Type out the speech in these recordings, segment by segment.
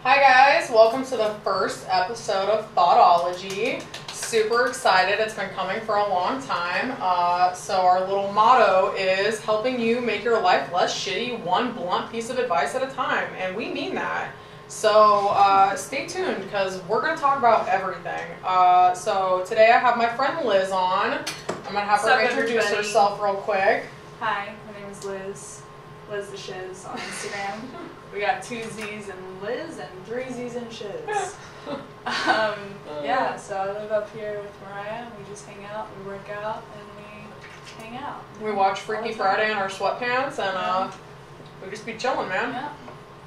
Hi guys, welcome to the first episode of Thotology. Super excited, it's been coming for a long time. So our little motto is helping you make your life less shitty, one blunt piece of advice at a time, and we mean that. So stay tuned because we're going to talk about everything. So today I have my friend Liz on. I'm going to have her introduce herself real quick. Hi, my name is Liz. Liz the Shiz on Instagram. We got 2 Z's in Liz and 3 Z's in Shiz. Yeah, so I live up here with Mariah and we just hang out, we work out, and we hang out. We watch Freaky Friday in our sweatpants and we just be chilling, man.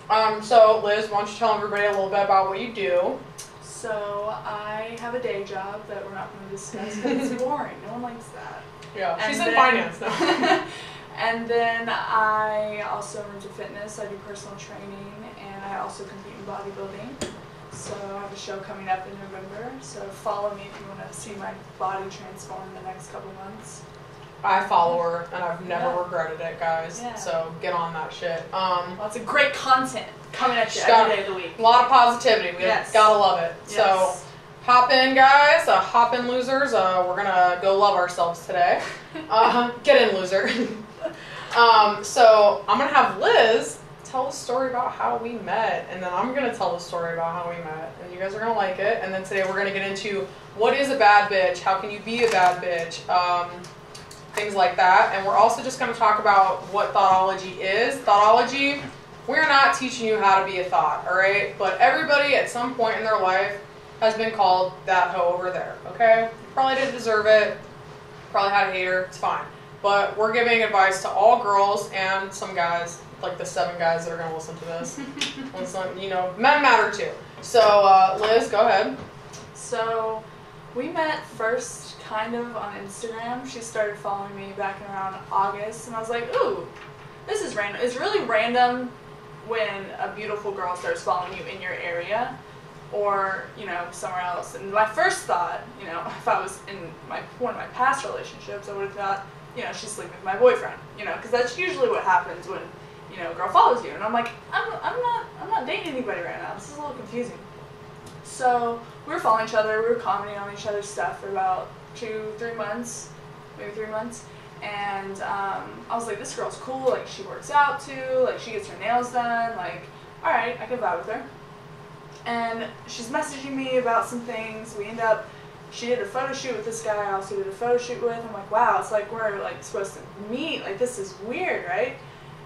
Yeah. So Liz, why don't you tell everybody a little bit about what you do? So I have a day job that we're not going to discuss because it's boring. No one likes that. Yeah, she's in finance now. And then I also am into fitness. I do personal training, and I also compete in bodybuilding. So I have a show coming up in November. So follow me if you want to see my body transform in the next couple months. I follow her, and I've never regretted it, guys. Yeah. So get on that shit. Lots of great content coming at you every day of the week. A lot of positivity. We gotta love it. Yes. So hop in, guys. Hop in, losers. We're gonna go love ourselves today. Get in, loser. So I'm gonna have Liz tell a story about how we met, and then I'm gonna tell a story about how we met, and you guys are gonna like it. And then today we're gonna get into what is a bad bitch, how can you be a bad bitch, things like that. And we're also just gonna talk about what Thotology is. Thotology, we're not teaching you how to be a thought, all right? But everybody at some point in their life has been called that hoe over there, okay? You probably didn't deserve it, probably had a hater, it's fine. But we're giving advice to all girls and some guys, like the 7 guys that are going to listen to this. Listen, you know, men matter too. So, Liz, go ahead. So, we met first kind of on Instagram. She started following me back in around August, and I was like, ooh, this is random. It's really random when a beautiful girl starts following you in your area or, you know, somewhere else. And my first thought, you know, if I was in one of my past relationships, I would have thought, you know, she's sleeping with my boyfriend, you know, because that's usually what happens when, you know, a girl follows you. And I'm like, I'm not dating anybody right now. This is a little confusing. So we were following each other. We were commenting on each other's stuff for about 2-3 months, maybe 3 months. And I was like, this girl's cool. Like, she works out too. Like, she gets her nails done. Like, all right, I can vibe with her. And she's messaging me about some things. We end up. She did a photo shoot with this guy I also did a photo shoot with. I'm like, wow, it's like we're like supposed to meet. Like, this is weird, right?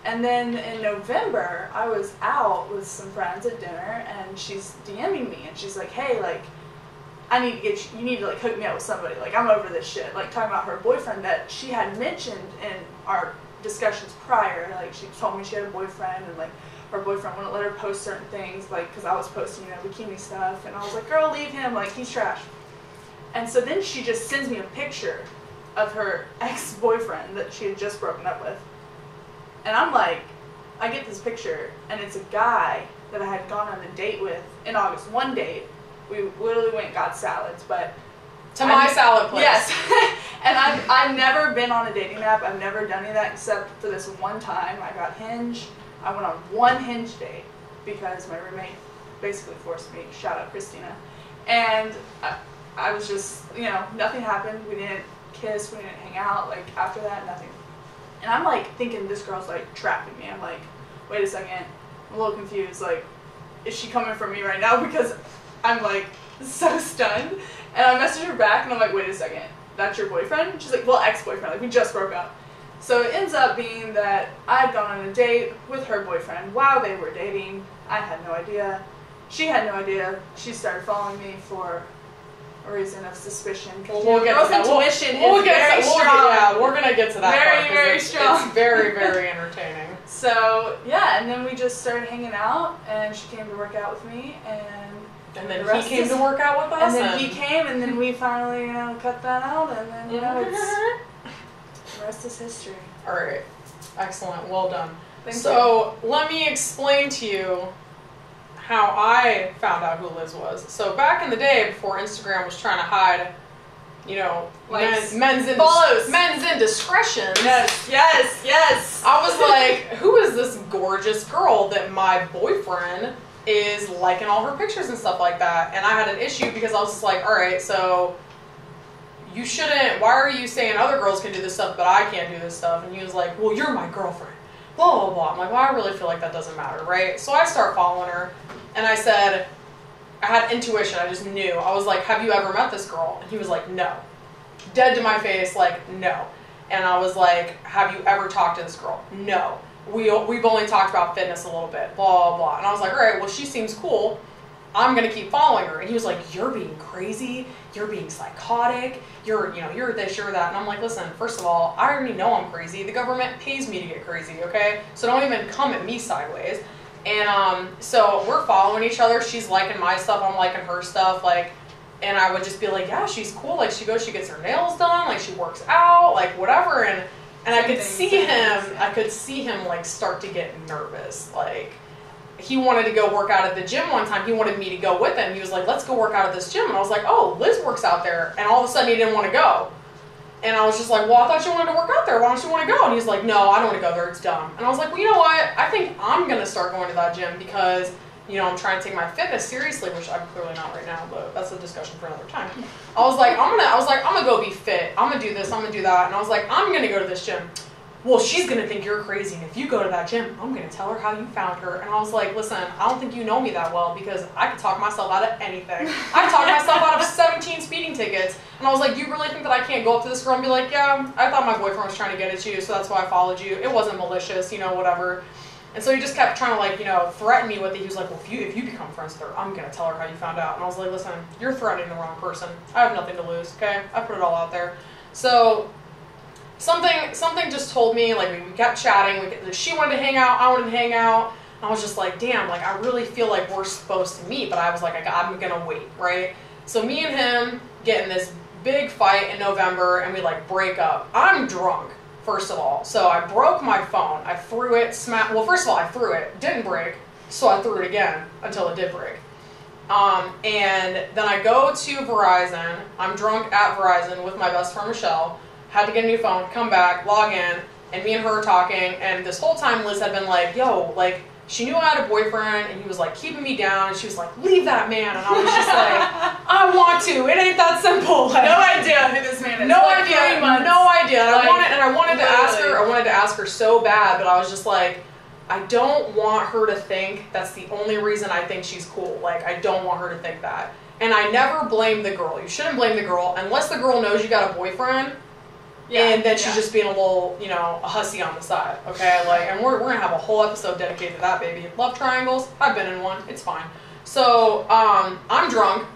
And then in November, I was out with some friends at dinner, and she's DMing me, and she's like, hey, like, I need to get you need to like hook me up with somebody. Like, I'm over this shit. Like, talking about her boyfriend that she had mentioned in our discussions prior. Like, she told me she had a boyfriend, and like her boyfriend wouldn't let her post certain things, like, because I was posting, you know, bikini stuff, and I was like, girl, leave him. Like, he's trash. And so then she just sends me a picture of her ex-boyfriend that she had just broken up with. And I'm like, I get this picture, and it's a guy that I had gone on a date with in August. One date. We literally went and got salads, but... To my salad place. Yes. And I've never been on a dating app. I've never done any of that except for this one time. I got Hinge. I went on one Hinge date because my roommate basically forced me. Shout out Christina. And... I was just, you know, nothing happened. We didn't kiss, we didn't hang out, like, after that, nothing. And I'm, like, thinking this girl's, like, trapping me. I'm like, wait a second, I'm a little confused. Like, is she coming for me right now? Because I'm, like, so stunned. And I message her back, and I'm like, wait a second, that's your boyfriend? She's like, well, ex-boyfriend, like, we just broke up. So it ends up being that I had gone on a date with her boyfriend while they were dating. I had no idea. She had no idea. She started following me for a reason of suspicion. Well, we'll get to that. Intuition is very strong. Yeah, we're gonna get to that very, part. Very strong. It's very, very entertaining. So yeah, and then we just started hanging out, and she came to work out with me, and then he came to work out with us, and then he came, and then we finally, you know, cut that out, and then, you know, it's the rest is history. All right, excellent, well done. Thank you. Let me explain to you how I found out who Liz was. So back in the day, before Instagram was trying to hide, you know, men's indiscretions. Yes. I was like, who is this gorgeous girl that my boyfriend is liking all her pictures and stuff like that. And I had an issue because I was just like, all right, so you shouldn't, why are you saying other girls can do this stuff but I can't do this stuff? And he was like, well, you're my girlfriend, blah, blah, blah. I'm like, well, I really feel like that doesn't matter, right? So I start following her, and I said, I had intuition, I just knew. I was like, have you ever met this girl? And he was like, no. Dead to my face, like, no. And I was like, have you ever talked to this girl? No. We've only talked about fitness a little bit, blah, blah, blah. And I was like, all right, well, she seems cool. I'm going to keep following her. And he was like, you're being crazy. You're being psychotic. You're this, you're that. And I'm like, listen, first of all, I already know I'm crazy. The government pays me to get crazy, okay? So don't even come at me sideways. And so we're following each other. She's liking my stuff. I'm liking her stuff. Like, and I would just be like, yeah, she's cool. Like, she gets her nails done. Like, she works out. Like, whatever. And I could see him, like, start to get nervous. Like, he wanted to go work out at the gym one time. He wanted me to go with him. He was like, let's go work out at this gym. And I was like, oh, Liz works out there. And all of a sudden he didn't want to go. And I was just like, well, I thought you wanted to work out there. Why don't you want to go? And he's like, no, I don't want to go there. It's dumb. And I was like, well, you know what? I think I'm going to start going to that gym because, I'm trying to take my fitness seriously, which I'm clearly not right now, but that's a discussion for another time. I was like, I'm going to go be fit. I'm going to do this. I'm going to do that. And I was like, I'm going to go to this gym. Well, she's going to think you're crazy, and if you go to that gym, I'm going to tell her how you found her. And I was like, listen, I don't think you know me that well because I could talk myself out of anything. I talked myself out of 17 speeding tickets. And I was like, you really think that I can't go up to this girl and be like, yeah, I thought my boyfriend was trying to get at you, so that's why I followed you. It wasn't malicious, whatever. And so he just kept trying to, threaten me with it. He was like, well, if you become friends with her, I'm going to tell her how you found out. And I was like, listen, you're threatening the wrong person. I have nothing to lose, okay? I put it all out there. So something just told me, like, we kept chatting. She wanted to hang out. I wanted to hang out. And I was just like, damn, like, I really feel like we're supposed to meet. But I was like, I'm going to wait, right? So me and him get in this big fight in November, and we, like, break up. I'm drunk, first of all. So I broke my phone. I threw it, well, first of all, I threw it. Didn't break. So I threw it again until it did break. And then I go to Verizon. I'm drunk at Verizon with my best friend, Michelle. Had to get a new phone, come back, log in, and me and her talking, and this whole time Liz had been like, yo, like, she knew I had a boyfriend, and he was, like, keeping me down, and she was like, leave that man, and I was just like, I want to, it ain't that simple. Like, no idea who this man is. No idea. And I wanted to ask her so bad, but I was just like, I don't want her to think that's the only reason I think she's cool. Like, I don't want her to think that. And I never blame the girl. You shouldn't blame the girl, unless the girl knows you got a boyfriend. Yeah, and then she's just being a little, a hussy on the side, okay? Like, and we're gonna have a whole episode dedicated to that, baby. Love triangles, I've been in one, it's fine. So, I'm drunk,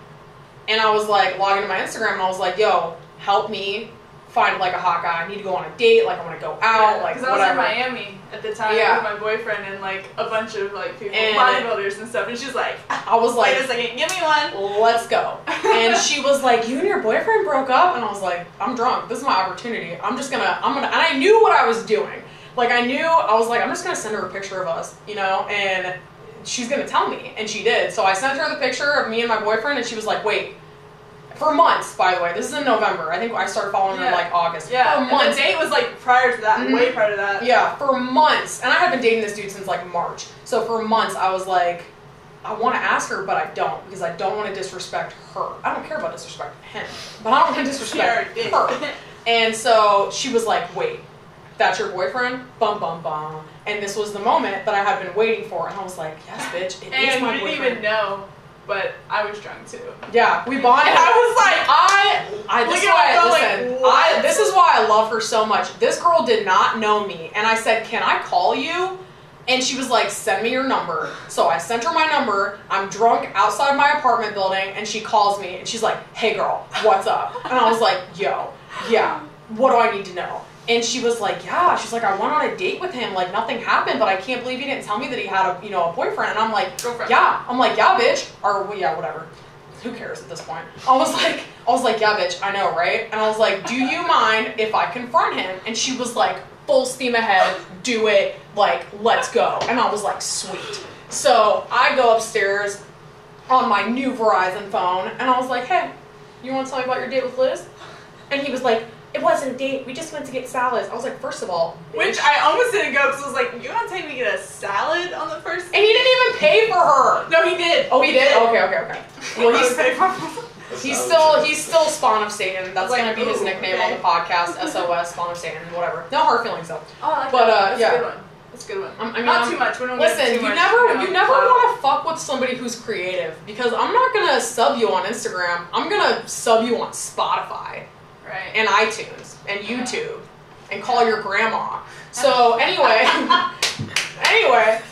and I was like, logging to my Instagram, and I was like, yo, help me find, like, a hot guy. I need to go on a date, like, I want to go out, like, whatever. Because I was in Miami at the time with my boyfriend and, like, a bunch of, like, people, bodybuilders and stuff, and she's like, I was like, wait a second, give me one. Let's go. And she was like, you and your boyfriend broke up? And I was like, I'm drunk. This is my opportunity. I'm gonna, and I knew what I was doing. Like, I was like, I'm just gonna send her a picture of us, and she's gonna tell me. And she did. So I sent her the picture of me and my boyfriend, and she was like, wait. For months, by the way. This is in November. I think I started following her in, like, August. Yeah, for months. And the date was, like, prior to that, way prior to that. Yeah, for months. And I had been dating this dude since, like, March. So for months, I was like, I want to ask her, but I don't, because I don't want to disrespect her. I don't care about disrespecting him, but I don't want to disrespect her. And so she was like, wait, that's your boyfriend? Bum, bum, bum. And this was the moment that I had been waiting for. And I was like, yes, bitch, it is my boyfriend. And you didn't even know. But I was drunk too. Yeah, we bonded. And I was like, this is why I love her so much. This girl did not know me, and I said, "Can I call you?" And she was like, "Send me your number." So I sent her my number. I'm drunk outside my apartment building, and she calls me, and she's like, "Hey, girl, what's up?" And I was like, "Yo, yeah, what do I need to know?" And she was like, yeah, she's like, I went on a date with him, like, nothing happened, but I can't believe he didn't tell me that he had a boyfriend. And I'm like, girlfriend. Yeah. I'm like, yeah, bitch. Or, well, yeah, whatever. Who cares at this point? I was like, yeah, bitch, I know, right? And I was like, do you mind if I confront him? And she was like, full steam ahead, do it, like, let's go. And I was like, sweet. So I go upstairs on my new Verizon phone, and I was like, hey, you want to tell me about your date with Liz? And he was like, it wasn't a date. We just went to get salads. I was like, first of all, which I almost didn't go because I was like, you want to take me to get a salad on the first date? And he didn't even pay for her. No, he did. Oh, he did? Okay. Well, he's still Spawn of Satan. That's gonna be his nickname on the podcast. SOS, Spawn of Satan, whatever. No hard feelings though. Oh, I like but that. yeah. That's a good one. That's a good one. Not too much. We don't listen, get too much, you never want to fuck with somebody who's creative because I'm not gonna sub you on Instagram. I'm gonna sub you on Spotify, right, and iTunes and YouTube, and call your grandma. So anyway,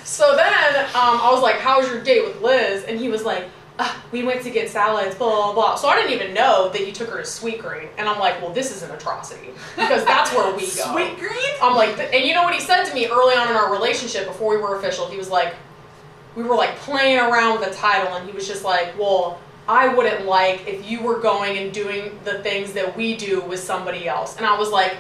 so then I was like, "How was your date with Liz?" And he was like, "We went to get salads, blah blah blah." So I didn't even know that he took her to Sweet Green, and I'm like, "Well, this is an atrocity because that's where we go." Sweet Green? I'm like, and you know what he said to me early on in our relationship before we were official? He was like, we were like playing around with the title, and he was just like, "Well, I wouldn't like if you were going and doing the things that we do with somebody else." And I was like,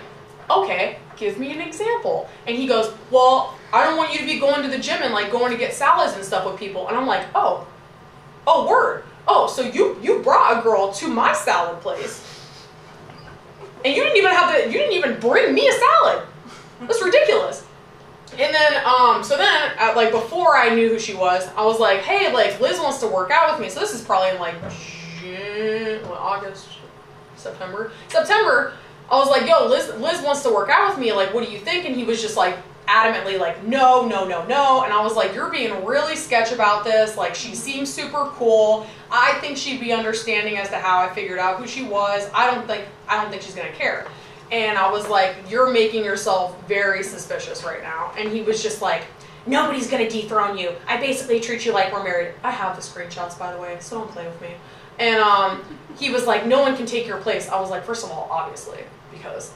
"Okay, give me an example." And he goes, "Well, I don't want you to be going to the gym and like going to get salads and stuff with people." And I'm like, "Oh, word. Oh, so you brought a girl to my salad place, and you didn't even bring me a salad. That's ridiculous." And then, like before I knew who she was, I was like, "Hey, like Liz wants to work out with me." So this is probably in like August, September. I was like, "Yo, Liz wants to work out with me. Like, what do you think?" And he was just like adamantly like, no. And I was like, "You're being really sketch about this. Like, she seems super cool. I think she'd be understanding as to how I figured out who she was. I don't think she's gonna care." And I was like, "You're making yourself very suspicious right now." And he was just like, "Nobody's gonna dethrone you. I basically treat you like we're married." I have the screenshots, by the way, so don't play with me. And he was like, "No one can take your place." I was like, first of all, obviously, because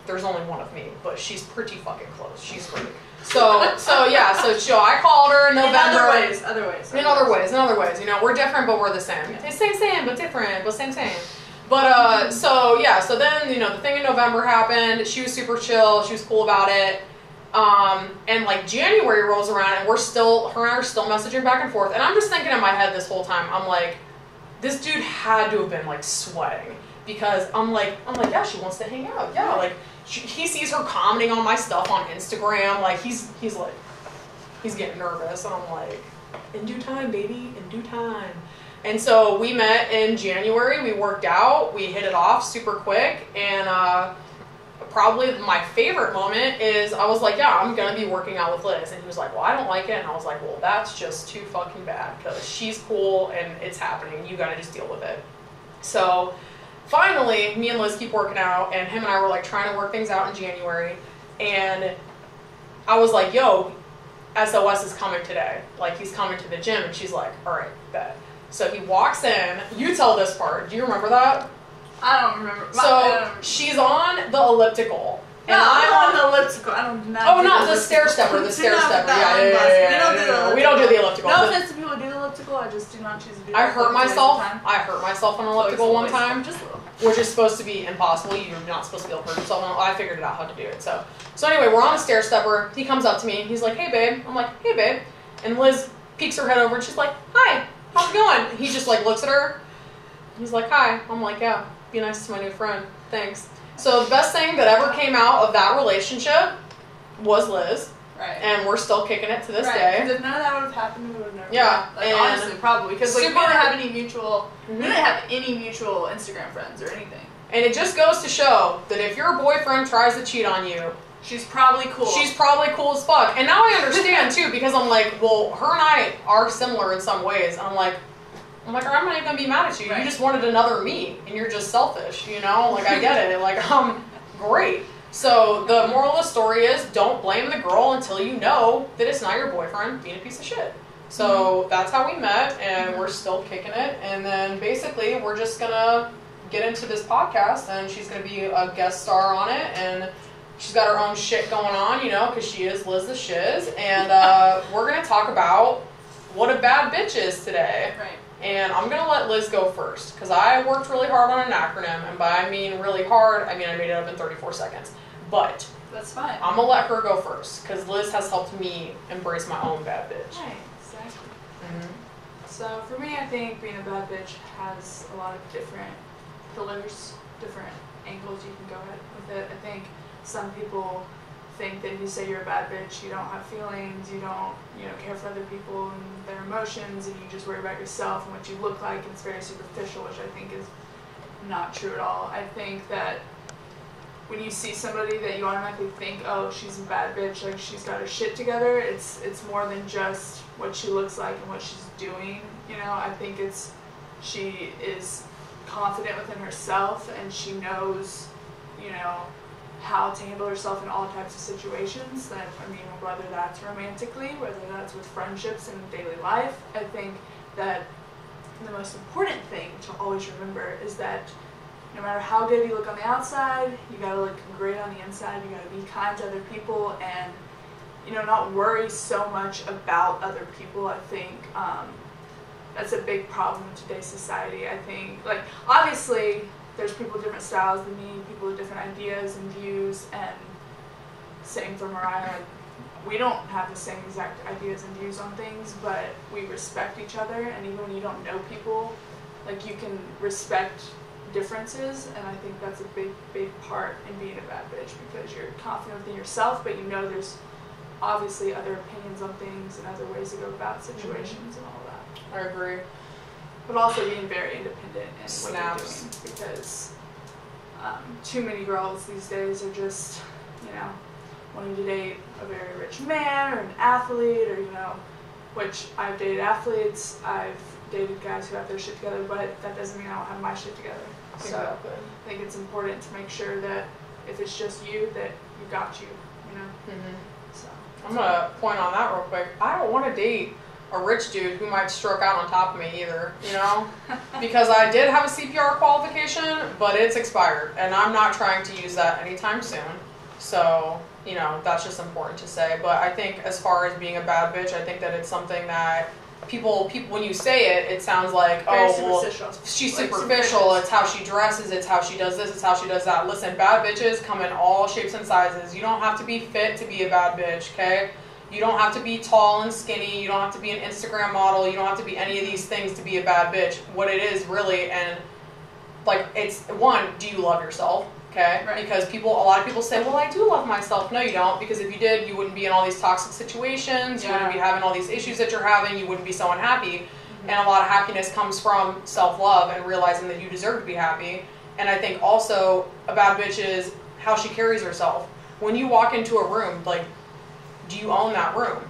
there's only one of me, but she's pretty fucking close. She's great. So I called her in November. In other ways. You know, we're different, but we're the same. Yeah. It's same, but different, but same. But, so then, you know, the thing in November happened. She was super chill. She was cool about it. And like January rolls around and her and I are still messaging back and forth. And I'm just thinking in my head this whole time, I'm like, this dude had to have been like sweating because I'm like, yeah, she wants to hang out. Yeah. Like he sees her commenting on my stuff on Instagram. Like he's getting nervous. And I'm like, in due time, baby, in due time. And so we met in January, we worked out, we hit it off super quick, and probably my favorite moment is I was like, "Yeah, I'm gonna be working out with Liz." And he was like, "Well, I don't like it." And I was like, "Well, that's just too fucking bad because she's cool and it's happening. You gotta just deal with it." So finally, me and Liz keep working out, and him and I were like trying to work things out in January, and I was like, "Yo, SOS is coming today. Like, he's coming to the gym." And she's like, "All right, bet." So he walks in. You tell this part. Do you remember that? I don't remember. So she's on the elliptical. No, I'm on the elliptical. I don't know. Oh, not the stair stepper. The stair stepper. Yeah. We don't do the elliptical. No offense to people who do the elliptical. I just do not choose to do. I hurt myself on an elliptical one time, just a little. Which is supposed to be impossible. You're not supposed to be able to hurt yourself. I figured out how to do it. So anyway, we're on a stair stepper. He comes up to me and he's like, "Hey, babe." I'm like, "Hey, babe." And Liz peeks her head over and she's like, "Hi. How's it going?" And he just like looks at her. He's like, "Hi." I'm like, "Yeah, be nice to my new friend. Thanks." So the best thing that ever came out of that relationship was Liz. Right. And we're still kicking it to this right. day. If none of that would have happened, we would have never. Yeah. Like, honestly, probably because like, we didn't have any mutual. Mm-hmm. We didn't have any mutual Instagram friends or anything. And it just goes to show that if your boyfriend tries to cheat on you, she's probably cool. She's probably cool as fuck. And now I understand too, because I'm like, well, her and I are similar in some ways. I'm like, I'm not even gonna be mad at you. Right. You just wanted another me, and you're just selfish, you know? Like, I get it. Like, great. So the moral of the story is, don't blame the girl until you know that it's not your boyfriend being a piece of shit. So that's how we met, and we're still kicking it. And then basically, we're just gonna get into this podcast, and she's gonna be a guest star on it, and she's got her own shit going on, you know, because she is Liz the Shiz. And we're gonna talk about what a bad bitch is today. Right. And I'm going to let Liz go first, because I worked really hard on an acronym, and by I mean really hard, I mean I made it up in 34 seconds. But that's fine. I'm going to let her go first, because Liz has helped me embrace my own bad bitch. Right, exactly. Mm-hmm. So for me, I think being a bad bitch has a lot of different pillars, different angles you can go with it. I think some people think that if you say you're a bad bitch, you don't have feelings, you don't care for other people and their emotions, and you just worry about yourself and what you look like, and it's very superficial, which I think is not true at all. I think that when you see somebody that you automatically think, oh, she's a bad bitch, like she's got her shit together, it's more than just what she looks like and what she's doing. I think she is confident within herself, and she knows, how to handle herself in all types of situations. Whether that's romantically, whether that's with friendships and daily life. I think that the most important thing to always remember is that no matter how good you look on the outside, you gotta look great on the inside. You gotta be kind to other people, and not worry so much about other people. I think that's a big problem in today's society. I think, obviously, there's people with different styles than me, people with different ideas and views, and same for Mariah. We don't have the same exact ideas and views on things, but we respect each other, and even when you don't know people, you can respect differences, and I think that's a big part in being a bad bitch, because you're confident within yourself, but there's obviously other opinions on things and other ways to go about situations and all that. I agree. But also being very independent in what you're doing, because too many girls these days are just, wanting to date a very rich man or an athlete, or, which I've dated athletes, I've dated guys who have their shit together, but that doesn't mean I don't have my shit together. Exactly. So I think it's important to make sure that if it's just you, that you got you, So I'm going to point on that real quick. I don't want to date a rich dude who might stroke out on top of me either, because I did have a CPR qualification, but it's expired, and I'm not trying to use that anytime soon. So, that's just important to say. But I think as far as being a bad bitch, I think that it's something that people when you say it, it sounds like, she's superficial, it's how she dresses, it's how she does this, it's how she does that. Listen, bad bitches come in all shapes and sizes. You don't have to be fit to be a bad bitch, okay? You don't have to be tall and skinny, you don't have to be an Instagram model, you don't have to be any of these things to be a bad bitch. What it is really, and it's one, do you love yourself? Okay? Right. Because a lot of people say, well, I do love myself. No, you don't, because if you did, you wouldn't be in all these toxic situations, you wouldn't be having all these issues that you're having, you wouldn't be so unhappy. Mm-hmm. And a lot of happiness comes from self-love and realizing that you deserve to be happy. And I think also a bad bitch is how she carries herself. When you walk into a room, do you own that room?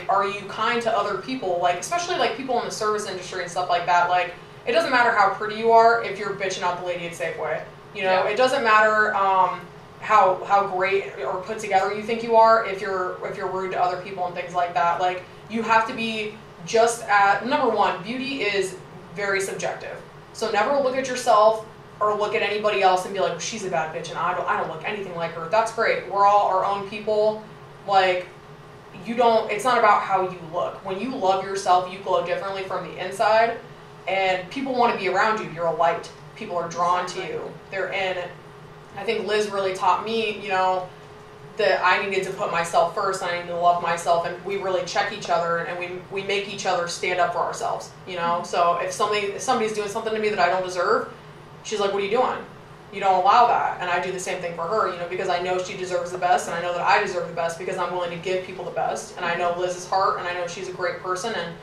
Are you kind to other people? Especially people in the service industry and stuff like that. It doesn't matter how pretty you are if you're bitching out the lady at Safeway. It doesn't matter how great or put together you think you are if you're rude to other people and things like that. You have to be number one, beauty is very subjective. So never look at yourself or look at anybody else and be like, she's a bad bitch and I don't look anything like her. That's great. We're all our own people. It's not about how you look. When you love yourself, you glow differently from the inside, and people want to be around you. You're a light. People are drawn to you. I think Liz really taught me, that I needed to put myself first, and I needed to love myself, and we really check each other, and we make each other stand up for ourselves, Mm-hmm. So if somebody's doing something to me that I don't deserve, she's like, what are you doing? You don't allow that. And I do the same thing for her, because I know she deserves the best, and I know that I deserve the best because I'm willing to give people the best. And I know Liz's heart, and I know she's a great person, and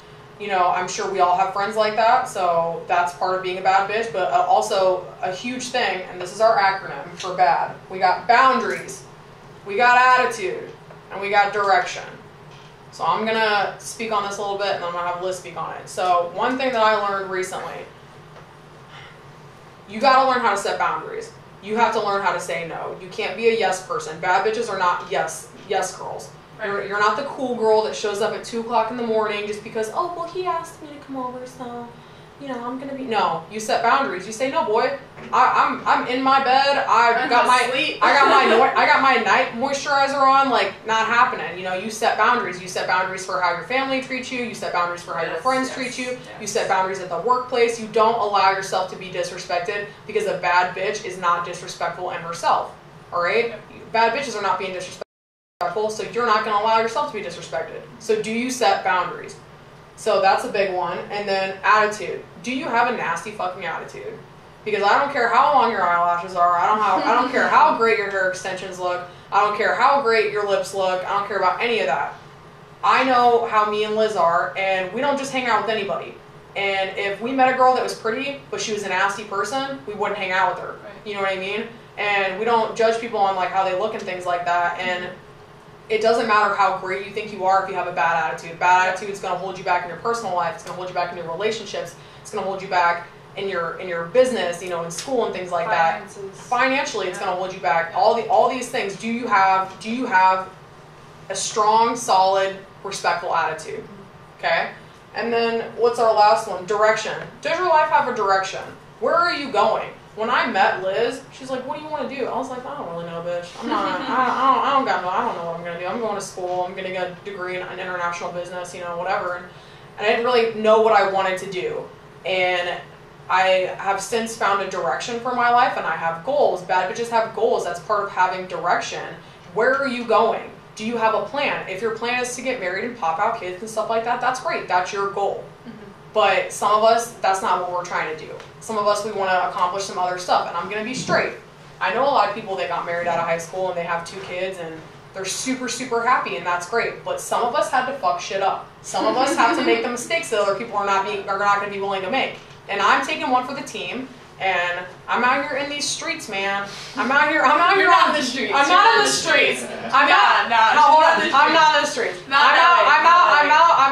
I'm sure we all have friends like that, so that's part of being a bad bitch. But also a huge thing, and this is our acronym for bad. We got boundaries, we got attitude, and we got direction. So I'm going to speak on this a little bit, and I'm going to have Liz speak on it. So one thing that I learned recently, you got to learn how to set boundaries. You have to learn how to say no. You can't be a yes person. Bad bitches are not yes girls. Right. You're not the cool girl that shows up at 2 o'clock in the morning just because, he asked me to come over, so, I'm going to be... No, you set boundaries. You say, no, boy, I'm in my bed. I got my night moisturizer on, not happening. You set boundaries. You set boundaries for how your family treats you. You set boundaries for how your friends treat you. Yes. You set boundaries at the workplace. You don't allow yourself to be disrespected, because a bad bitch is not disrespectful in herself. All right? Bad bitches are not being disrespectful, so you're not going to allow yourself to be disrespected. So do you set boundaries? So that's a big one. And then attitude. Do you have a nasty fucking attitude? Because I don't care how long your eyelashes are. I don't care how great your hair extensions look. I don't care how great your lips look. I don't care about any of that. I know how me and Liz are, and we don't just hang out with anybody. And if we met a girl that was pretty, but she was a nasty person, we wouldn't hang out with her. Right. You know what I mean? And we don't judge people on like how they look and things like that. And it doesn't matter how great you think you are if you have a bad attitude. Bad attitude is going to hold you back in your personal life. It's going to hold you back in your relationships. It's going to hold you back in your business, you know, in school and things like Finances. that. Financially, it's going to hold you back. All these things. Do you have a strong, solid, respectful attitude? Okay. And then what's our last one? Direction. Does your life have a direction? Where are you going? When I met Liz, she's like, "What do you want to do?" I was like, "I don't really know, bitch. I'm not. I don't know what I'm gonna do. I'm going to school. I'm gonna get a degree in international business, you know, whatever." And I didn't really know what I wanted to do. And I have since found a direction for my life, and I have goals. Bad bitches have goals. That's part of having direction. Where are you going? Do you have a plan? If your plan is to get married and pop out kids and stuff like that, that's great. That's your goal. But some of us, that's not what we're trying to do. Some of us, we want to accomplish some other stuff. And I'm going to be straight. I know a lot of people that got married out of high school and they have 2 kids and they're super, super happy, and that's great. But some of us had to fuck shit up. Some of us have to make the mistakes that other people are not going to be willing to make. And I'm taking one for the team. And I'm out here in these streets, man. I'm out here on the streets. I'm not on the streets. I'm not on the streets. I'm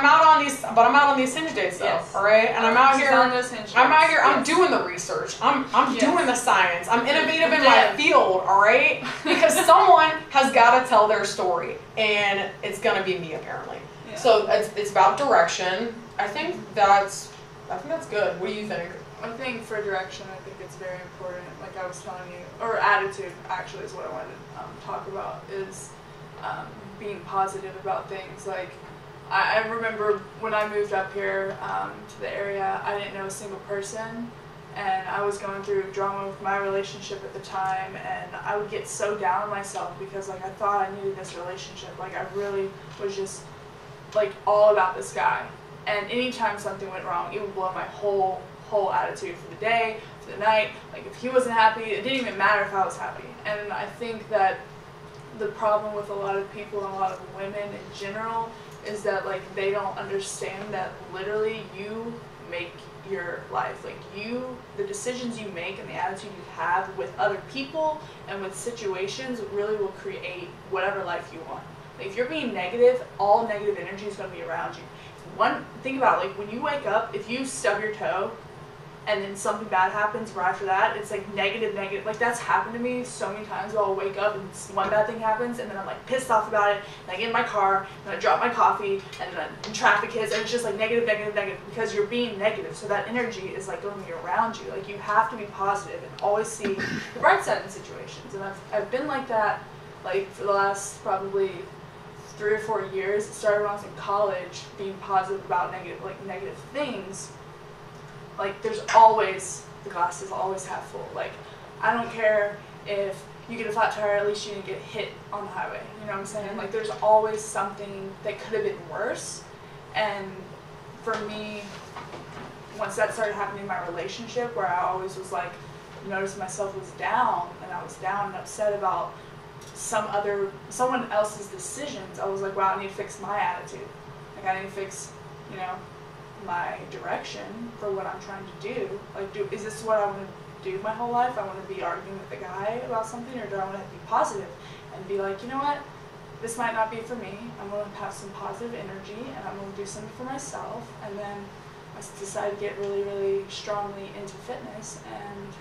out on these, but I'm out on these Hinge dates though. Yes. All right, and I'm out here. I'm Yes. doing the research. I'm Yes. doing the science. I'm innovative in my field. All right, because someone has got to tell their story, and it's gonna be me apparently. Yeah. So it's about direction. I think that's good. What do you think? I think for direction, I think it's very important. Like I was telling you, or attitude actually is what I wanted to talk about, is being positive about things. Like I remember when I moved up here to the area, I didn't know a single person, and I was going through drama with my relationship at the time, and I would get so down on myself because like I thought I needed this relationship. Like I really was just like all about this guy, and anytime something went wrong, it would blow my whole attitude for the day, for the night. Like if he wasn't happy, it didn't even matter if I was happy. And I think that the problem with a lot of people and a lot of women in general is that like they don't understand that literally you make your life. Like the decisions you make and the attitude you have with other people and with situations really will create whatever life you want. Like if you're being negative, all negative energy is going to be around you. Think about it, like when you wake up, if you stub your toe and then something bad happens right after that, it's like negative. Like that's happened to me so many times where I'll wake up and one bad thing happens and then I'm like pissed off about it, and I get in my car and I drop my coffee and then traffic hits, and it's just like negative because you're being negative. So that energy is like going to be around you. Like you have to be positive and always see the bright side in situations. And I've been like that like for the last probably 3 or 4 years. It started when I was in college, being positive about negative things. Like there's always, the glass is always half full. Like I don't care if you get a flat tire, at least you didn't get hit on the highway. You know what I'm saying? Like there's always something that could have been worse. And for me, once that started happening in my relationship, where I always was like, noticed myself was down, and I was down and upset about someone else's decisions, I was like, wow, I need to fix my attitude. Like I need to fix, my direction for what I'm trying to do. Like, is this what I want to do my whole life? I want to be arguing with the guy about something, or do I want to be positive and be like, you know what, this might not be for me. I'm going to have some positive energy, and I'm going to do something for myself. And then I decided to get really, really strongly into fitness, and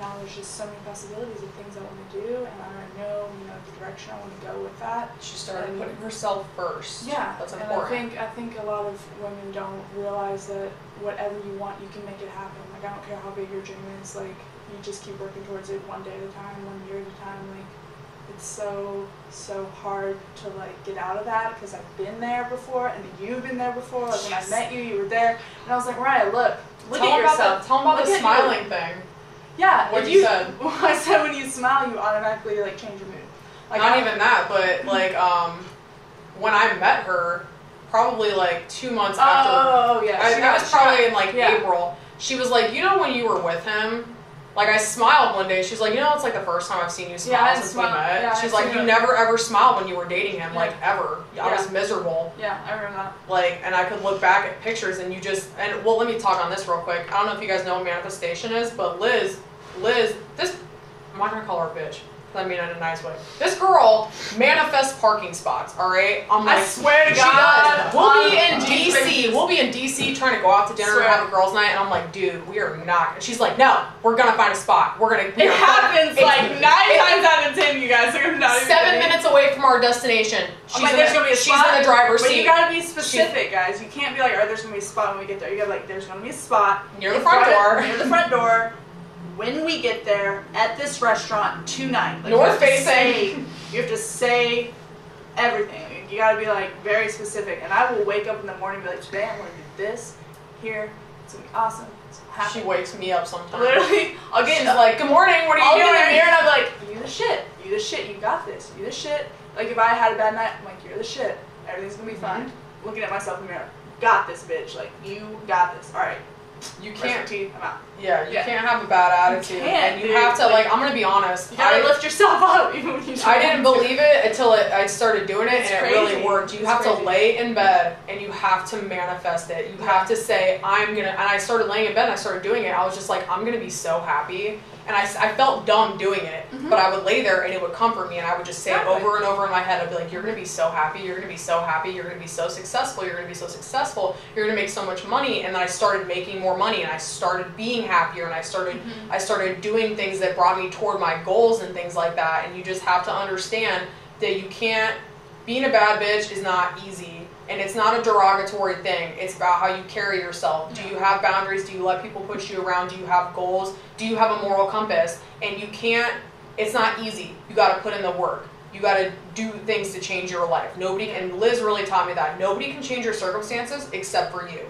now there's just so many possibilities of things I want to do, and I already know, the direction I want to go with that. She started putting herself first. Yeah, that's important. And I think a lot of women don't realize that whatever you want, you can make it happen. Like I don't care how big your dream is. Like you just keep working towards it one day at a time, 1 year at a time. Like it's so hard to like get out of that, because I've been there before, and you've been there before. Like when I met you, you were there, and I was like, Mariah, look at yourself. Tell them about the smiling thing. Yeah, what you said. I said when you smile, you automatically like change your mood. Like not even that, but like when I met her, probably like 2 months after. Oh yeah. I was probably in like April. She was like, when you were with him, Like, I smiled one day. She's like, you know, it's like the first time I've seen you smile since we met. Yeah, she's like, you never ever smiled when you were dating him, like, ever. I was miserable. Yeah, I remember that. Like, and I could look back at pictures and you just, and well, let me talk on this real quick. I don't know if you guys know what manifestation is, but Liz, this, I'm not gonna call her a bitch. I mean, in a nice way. This girl manifests parking spots, alright? I swear to God. She does. We'll be in DC. We'll be in DC trying to go out to dinner and have a girls' night, and I'm like, dude, we are not. And she's like, no, we're gonna find a spot. It happens like 9 times out of 10, you guys are not even 7 minutes away from our destination. She's in the driver's seat. But you gotta be specific, guys. You can't be like, alright, there's gonna be a spot when we get there. You gotta be like, there's gonna be a spot. Near the front door. Near the front door. When we get there, at this restaurant tonight. Like, North facing. You have to say everything. You gotta be like very specific. And I will wake up in the morning and be like, today I'm gonna do this, here, it's gonna be awesome. She wakes me up sometimes. Literally, She's like, good morning, what are you doing? I'll get in the mirror and I'm like, you the shit, you got this, you the shit. Like if I had a bad night, I'm like, you're the shit, everything's gonna be fine. Looking at myself in the mirror, got this, bitch, like you got this, alright. You can't. I'm out. Yeah, you can't have a bad attitude. And you have to, like, I'm gonna be honest. You gotta lift yourself up even when you I didn't believe it until I started doing it, and crazy. It really worked. You have to lay in bed and you have to manifest it. You have to say, I'm gonna, and I started laying in bed and I started doing it. I was just like, I'm gonna be so happy. And I felt dumb doing it, but I would lay there and it would comfort me, and I would just say it over and over in my head. I'd be like, you're going to be so happy, you're going to be so happy, you're going to be so successful, you're going to be so successful, you're going to make so much money. And then I started making more money, and I started being happier, and I started doing things that brought me toward my goals and things like that. And you just have to understand that you can't, being a bad bitch is not easy. And it's not a derogatory thing. It's about how you carry yourself. Do you have boundaries? Do you let people push you around? Do you have goals? Do you have a moral compass? And you can't, it's not easy. You got to put in the work. You got to do things to change your life. Nobody, and Liz really taught me that. Nobody can change your circumstances except for you.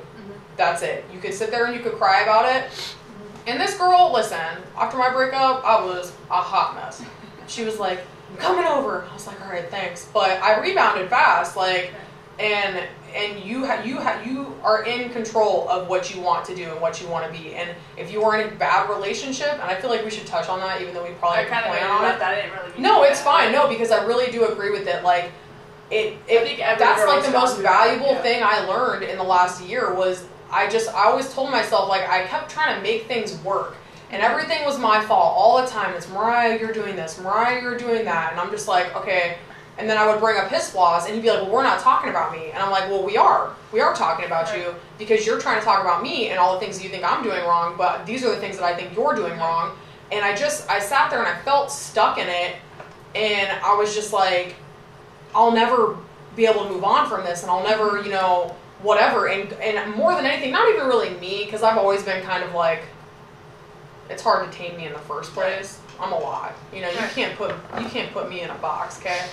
That's it. You could sit there and you could cry about it. And this girl, listen, after my breakup, I was a hot mess. She was like, I'm coming over. I was like, all right, thanks. But I rebounded fast, like, and you are in control of what you want to do and what you want to be. And if you are in a bad relationship, and I feel like we should touch on that, even though we probably kind of plan on it. That. I didn't really no, it's fine. No, because I really do agree with it. Like, that's like the most valuable thing I learned in the last year was I always told myself, like, I kept trying to make things work. And everything was my fault all the time. It's Mariah, you're doing this. Mariah, you're doing that. And I'm just like, okay. And then I would bring up his flaws, and he'd be like, well, we're not talking about me. And I'm like, well, we are. We are talking about you because you're trying to talk about me and all the things that you think I'm doing wrong, but these are the things that I think you're doing wrong. And I sat there and I felt stuck in it, and I was just like, I'll never be able to move on from this, and I'll never, whatever. And more than anything, not even really me, because I've always been kind of like, it's hard to tame me in the first place. I'm a lot. You can't put me in a box, okay?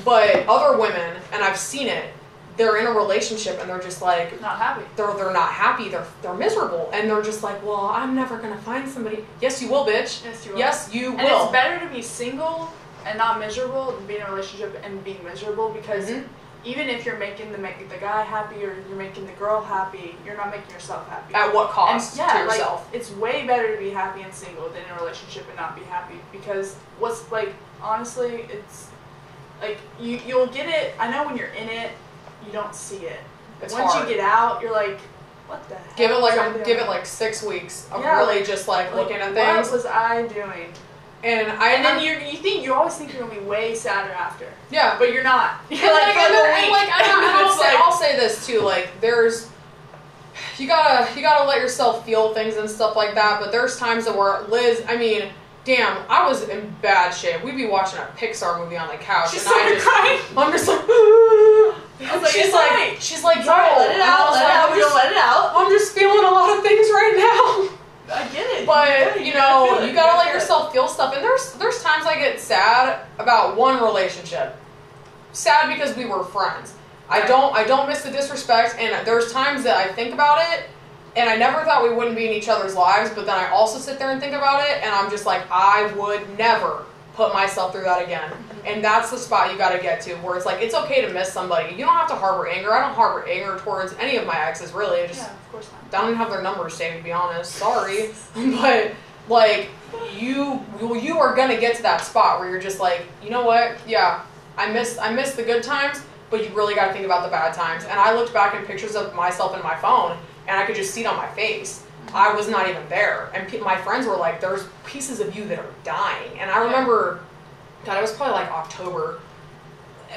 But other women, and I've seen it, they're in a relationship and they're just like not happy. They're not happy. They're miserable, and they're just like, well, I'm never gonna find somebody. Yes, you will, bitch. Yes, you will. Yes, you will. And it's better to be single and not miserable than be in a relationship and being miserable, because even if you're making the guy happy or you're making the girl happy, you're not making yourself happy. At what cost to yourself? Like, it's way better to be happy and single than in a relationship and not be happy, because honestly, it's like you'll get it. I know when you're in it, you don't see it. It's Once hard. you get out, you're like, what the heck? Give it like 6 weeks of really just like looking at things. What was I doing? And then you always think you're gonna be way sadder after. Yeah, but you're not. You're I'll say this too. Like, you gotta let yourself feel things and stuff like that. But there's times where Liz, damn, I was in bad shape. We'd be watching a Pixar movie on the couch, and crying. I'm just like, she's like, let it out. Let it out. I'm just feeling a lot of things right now. I get it. But you gotta let yourself feel stuff. And there's times I get sad about one relationship. Sad because we were friends. I don't miss the disrespect, and there's times that I think about it, and I never thought we wouldn't be in each other's lives, but then I also sit there and think about it, and I'm just like, I would never put myself through that again. And that's the spot you gotta get to, where it's like, it's okay to miss somebody. You don't have to harbor anger. I don't harbor anger towards any of my exes, really. Of course not. I don't even have their numbers saved, to be honest. Sorry. But Like, you are gonna get to that spot where you're just like, you know what? Yeah, I miss the good times, but you really got to think about the bad times. And I looked back at pictures of myself in my phone, and I could just see it on my face. I was not even there, and my friends were like, "There's pieces of you that are dying." And I remember, God, it was probably like October.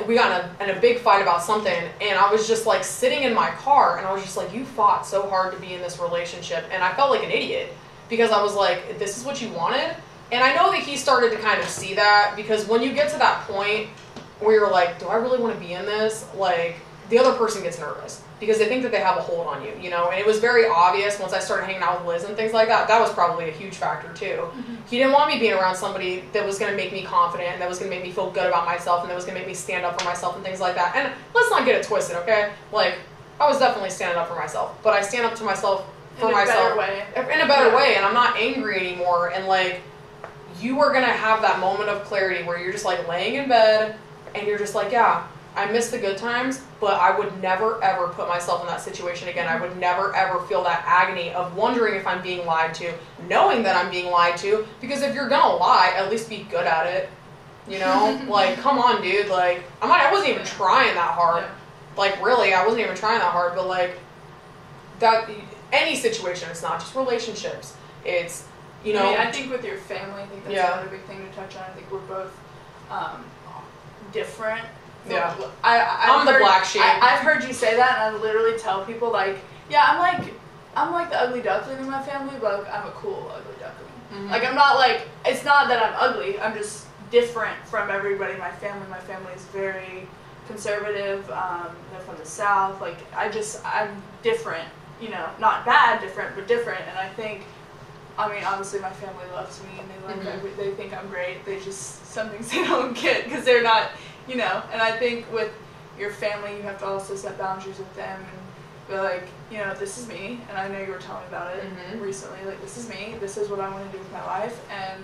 We got in a big fight about something, and I was just like sitting in my car, and I was just like, "You fought so hard to be in this relationship," and I felt like an idiot. Because I was like, this is what you wanted? And I know that he started to kind of see that, because when you get to that point where you're like, do I really want to be in this? Like, the other person gets nervous because they think that they have a hold on you, you know? And it was very obvious once I started hanging out with Liz and things like that. That was probably a huge factor too. Mm-hmm. He didn't want me being around somebody that was going to make me confident, and that was going to make me feel good about myself, and that was going to make me stand up for myself and things like that. And let's not get it twisted, okay? Like, I was definitely standing up for myself, but I stand up to myself in a better way, and I'm not angry anymore. And like, you are gonna have that moment of clarity where you're just like laying in bed and you're just like, yeah, I miss the good times, but I would never ever put myself in that situation again. I would never ever feel that agony of wondering if I'm being lied to, knowing that I'm being lied to, because if you're gonna lie, at least be good at it, you know? Like, come on, dude. Like, I wasn't even trying that hard. Like, really, I wasn't even trying that hard, but like, that, any situation, it's not just relationships, it's, you know. I mean, I think with your family, I think that's another big thing to touch on. I think we're both different. Yeah. I'm the black sheep. I've heard you say that, and I literally tell people, like, yeah, I'm like the ugly duckling in my family, but I'm a cool ugly duckling. Mm-hmm. Like, I'm not like, it's not that I'm ugly, I'm just different from everybody in my family. My family is very conservative, they're from the South. Like, I'm different. You know, not bad, different, but different. And I think, I mean, obviously my family loves me, and they love they think I'm great. They just, some things they don't get because they're not, you know. And I think with your family, you have to also set boundaries with them and be like, you know, this is me, and I know you were telling me about it recently. Like, this is me. This is what I want to do with my life, and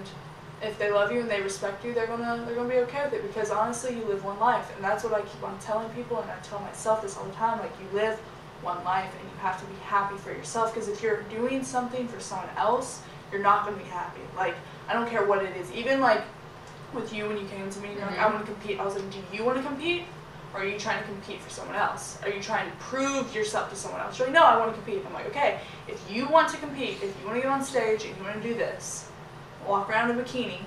if they love you and they respect you, they're gonna be okay with it, because honestly, you live one life, and that's what I keep on telling people, and I tell myself this all the time. Like, you live one life, and you have to be happy for yourself, because if you're doing something for someone else, you're not going to be happy. Like, I don't care what it is. Even like with you, when you came to me, you're like, I want to compete. I was like, do you want to compete, or are you trying to compete for someone else? Are you trying to prove yourself to someone else? You're like, no, I want to compete. I'm like, okay, if you want to compete, if you want to get on stage and you want to do this, walk around in a bikini,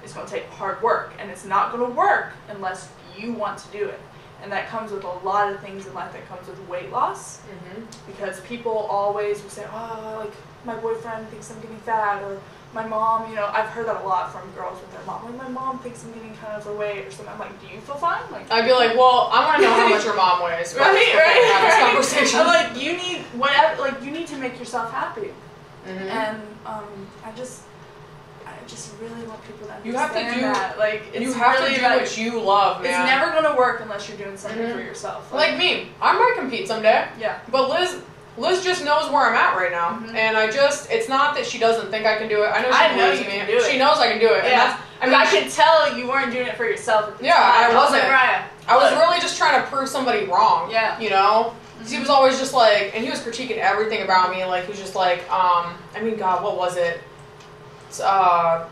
it's going to take hard work, and it's not going to work unless you want to do it. And that comes with a lot of things in life. That comes with weight loss, because people always will say, oh, like, my boyfriend thinks I'm getting fat, or my mom, you know, I've heard that a lot from girls with their mom. Like, my mom thinks I'm getting kind of overweight or something. I'm like, do you feel fine? Like, I'd be like, well, I want to know how much your mom weighs. Right. Have this conversation. I'm like, you need whatever. Like, you need to make yourself happy. And I just really want people to understand you have to do that. Like, it's you have really to do what you love, man. It's never gonna work unless you're doing something for yourself. Like me, I might compete someday. Yeah. But Liz just knows where I'm at right now, and it's not that she doesn't think I can do it. I know she believes me. She knows I can do it. Yeah. And I can tell you weren't doing it for yourself. At the time. I wasn't. I was really just trying to prove somebody wrong. Yeah. You know. He was always just like, and he was critiquing everything about me. Like, he was just like, I mean, God, what was it? I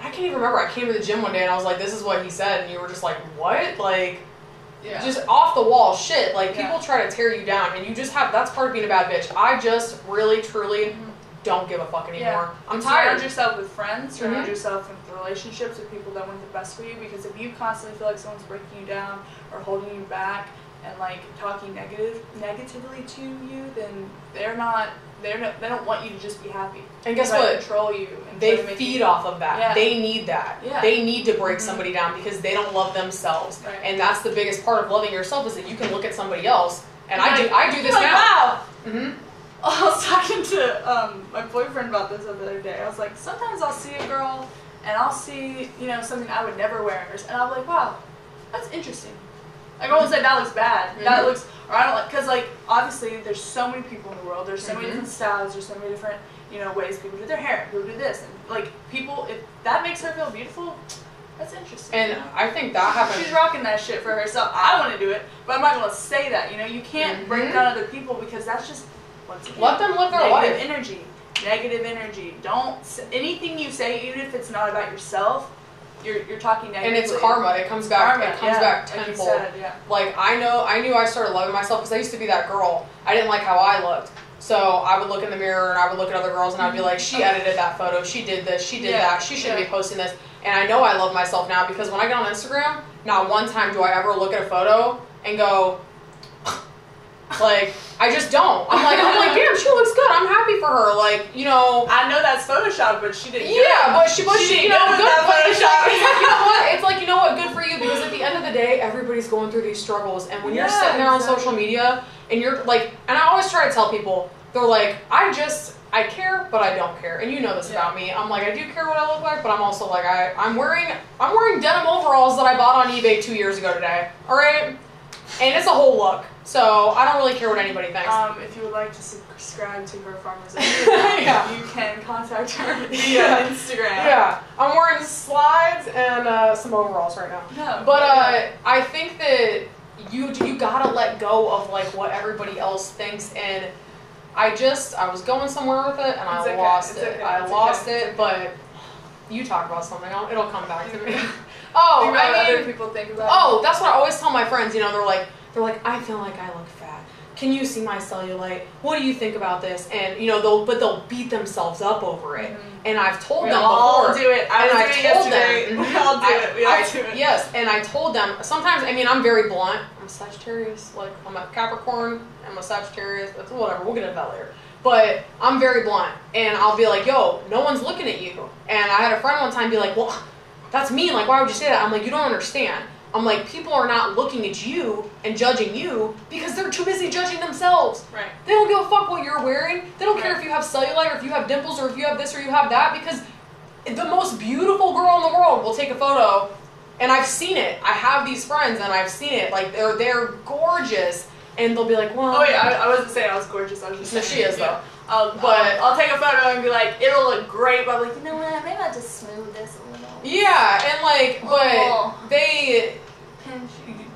can't even remember. I came to the gym one day and I was like, this is what he said, and you were just like, what? Like, just off the wall shit. Like, people try to tear you down, and you just that's part of being a bad bitch. I just really, truly don't give a fuck anymore. Yeah. I'm tired. Surround yourself with friends, surround yourself with relationships with people that want the best for you, because if you constantly feel like someone's breaking you down or holding you back and like talking negatively to you, then they don't want you to just be happy. And guess what? Control you. They feed off of that. Yeah. They need that. Yeah. They need to break somebody down because they don't love themselves. Right. And that's the biggest part of loving yourself, is that you can look at somebody else. And I do this like, now. Wow. I was talking to my boyfriend about this the other day. I was like, sometimes I'll see a girl and I'll see, you know, something I would never wear, and I'll be like, wow, that's interesting. Like, I won't say that looks bad. That looks, or I don't like, because like, obviously there's so many people in the world, there's so many different styles, there's so many different, you know, ways people do their hair, people do this, and like, people, if that makes her feel beautiful, that's interesting. And you know? I think that happens. She's rocking that shit for herself. I want to do it, but I'm not going to say that, you know, you can't bring down other people, because that's just, once again, let them live their life. energy. negative energy. Anything you say, even if it's not about yourself, you're talking negatively. And it's karma. It comes back. It comes back tenfold. Like you said, Like I knew I started loving myself because I used to be that girl. I didn't like how I looked. So I would look in the mirror and I would look at other girls and I'd be like, she edited that photo, she did this, she did that, she shouldn't be posting this. And I know I love myself now because when I get on Instagram, not one time do I ever look at a photo and go, like, I just don't. I'm like, damn, she looks good. I'm happy for her. Like, you know. I know that's Photoshop, but she did good. Yeah, but she did you know, good with good. that Photoshop. You know what? It's like, you know what? Good for you because at the end of the day, everybody's going through these struggles. And when you're sitting there on social media and you're like, and I always try to tell people, they're like, I care, but I don't care. And you know this about me. I'm like, I do care what I look like, but I'm also like, I'm wearing denim overalls that I bought on eBay 2 years ago today. All right? And it's a whole look. So I don't really care what anybody thinks. If you would like to subscribe to her farmer's account, you can contact her via Instagram. Yeah. I'm wearing slides and some overalls right now. No, but I think that you gotta let go of like what everybody else thinks, and I was going somewhere with it and I lost it. I lost it, but you talk about something, it'll come back to me. Oh, other people think about it. Oh, that's what I always tell my friends. You know, they're like, I feel like I look fat. Can you see my cellulite? What do you think about this? And you know, they'll beat themselves up over it. Mm-hmm. And I've told them before. We all do it. We all do it. Yes, and I told them. Sometimes, I mean, I'm very blunt. I'm a Sagittarius. Like I'm a Capricorn. I'm a Sagittarius. That's whatever. We'll get into that later. But I'm very blunt, and I'll be like, yo, no one's looking at you. And I had a friend one time be like, well, that's mean. Like, why would you say that? I'm like, you don't understand. I'm like, people are not looking at you and judging you because they're too busy judging themselves. Right. They don't give a fuck what you're wearing. They don't care if you have cellulite or if you have dimples or if you have this or you have that, because the most beautiful girl in the world will take a photo, and I've seen it. I have these friends and I've seen it. Like, they're gorgeous, and they'll be like, well. Oh, yeah, I wasn't saying I was gorgeous. I was just saying. No, she is, though. I'll take a photo and be like, it'll look great, but I'm like, you know what, maybe I'll just smooth this a little. Yeah, and like, but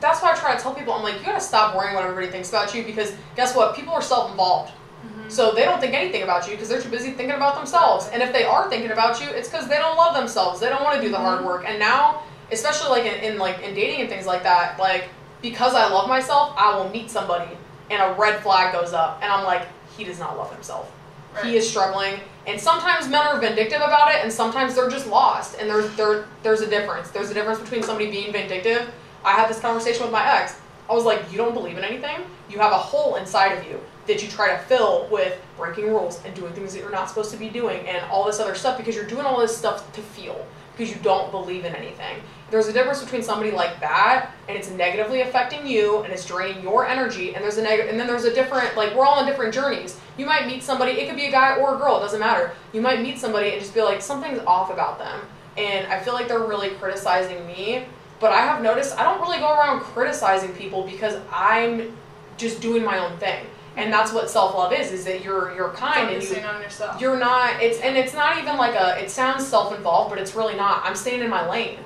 that's why I try to tell people, I'm like, you gotta stop worrying what everybody thinks about you, because guess what, people are self-involved. Mm-hmm. So they don't think anything about you because they're too busy thinking about themselves. And if they are thinking about you, it's because they don't love themselves. They don't want to do the hard work. And now, especially like in dating and things like that, like, because I love myself, I will meet somebody and a red flag goes up and I'm like, he does not love himself. Right. He is struggling. And sometimes men are vindictive about it, and sometimes they're just lost. And there's a difference. There's a difference between somebody being vindictive. I had this conversation with my ex. I was like, you don't believe in anything? You have a hole inside of you that you try to fill with breaking rules and doing things that you're not supposed to be doing and all this other stuff because you're doing all this stuff to feel, because you don't believe in anything. There's a difference between somebody like that, and it's negatively affecting you, and it's draining your energy, and and then there's a different, like, we're all on different journeys. You might meet somebody, it could be a guy or a girl, it doesn't matter. You might meet somebody and just be like, something's off about them, and I feel like they're really criticizing me, but I have noticed I don't really go around criticizing people because I'm just doing my own thing. And that's what self-love is that you're kind focusing on yourself. You're not, it's not even like it sounds self-involved, but it's really not. I'm staying in my lane.